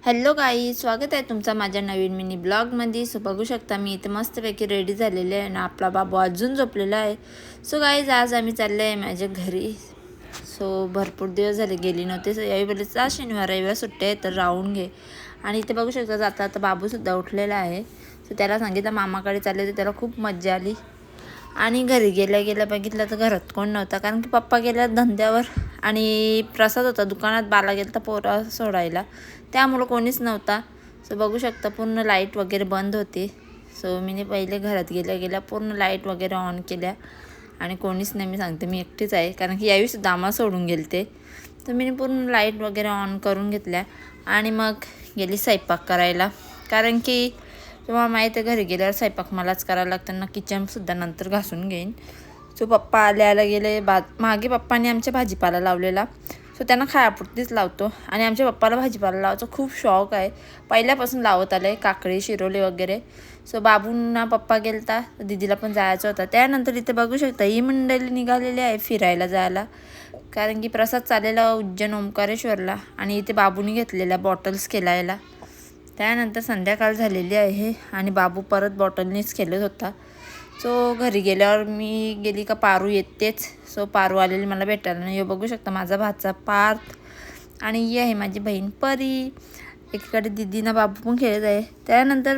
Hello guys, स्वागत आहे तुमचा माझ्या नवीन मिनी ब्लॉगमध्ये। सो बघू शकता मी इथे मस्तपैकी रेडी झालेले आहे आणि आपला बाबू अजून झोपलेला आहे। सो गाईज आज आम्ही चालले आहे माझ्या घरी। सो भरपूर दिवस झाले गेली नव्हते। सो यावेळी बोलले जा शनिवार रविवार सुट्टे आहे तर राहून घे। आणि इथे बघू शकता जाता आता बाबूसुद्धा उठलेला आहे। सो त्याला सांगितलं मामाकडे चालले तर त्याला खूप मजा आली। आणि घरी गेल्या बघितलं तर घरात कोण नव्हता, कारण की पप्पा गेल्या धंद्यावर आणि प्रसाद होता दुकानात, बाला गेला तर पोरा सोडायला, त्यामुळं कोणीच नव्हता। सो बघू शकता पूर्ण लाईट वगैरे बंद होती। सो मी पहिले घरात गेल्या पूर्ण लाईट वगैरे ऑन केल्या आणि कोणीच नाही, मी सांगते मी एकटीच आहे, कारण की यावेळी सुद्धा आम्हाला सोडून गेलते। तर मी पूर्ण लाईट वगैरे ऑन करून घेतल्या आणि मग गेली स्वयंपाक करायला, कारण की तुम्हाला माहीत आहे घरी गेल्यावर स्वयंपाक मलाच करायला लागतं ना, किचनसुद्धा नंतर घासून घेईन। सो पप्पा आल्याला गेले मागे पप्पाने आमच्या भाजीपाला लावलेला, सो त्यांना खायापुरतीच लावतो। आणि आमच्या पप्पाला भाजीपाला लावायचा खूप शौक आहे, पहिल्यापासून लावत आलं आहे, काकडी शिरोले वगैरे। सो बाबूंना पप्पा गेलता, दीदीला पण जायचं होता। त्यानंतर इथे बघू शकता ही मंडळी निघालेली आहे फिरायला जायला, कारण की प्रसाद चाललेला उज्जैन ओंकारेश्वरला आणि इथे बाबूंनी घेतलेल्या बॉटल्स खेळायला। त्यानंतर संध्याकाळ झालेली आहे आणि बाबू परत बॉटलनीच खेळत होता। सो घरी गेल्यावर मी गेली का पारू येतेच। सो पारू आलेली मला भेटायला नाही। बघू शकता माझा भाचा पार्थ आणि ही आहे माझी बहीण परी। एकीकडे दीदीना बाबू पण खेळत आहे। त्यानंतर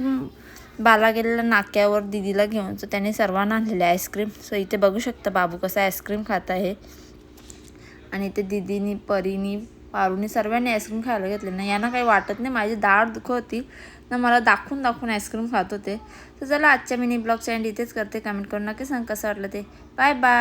बाला गेलेला नाक्यावर दीदीला घेऊन, सो त्याने सर्वांना आणलेले आईस्क्रीम। सो इथे बघू शकता बाबू कसा आईस्क्रीम खात आहे आणि इथे दीदीनी परीनी पारूनी सर्वांनी आईस्क्रीम खायला घेतले ना, यांना काही वाटत नाही, माझी दाढ दुखत होती ना, मला दाखवून आईस्क्रीम खात होते। तर चला आजच्या मिनी ब्लॉगचा एंड इथेच करते। कमेंट करून नक्की सांग कसं वाटलं ते। Bye bye.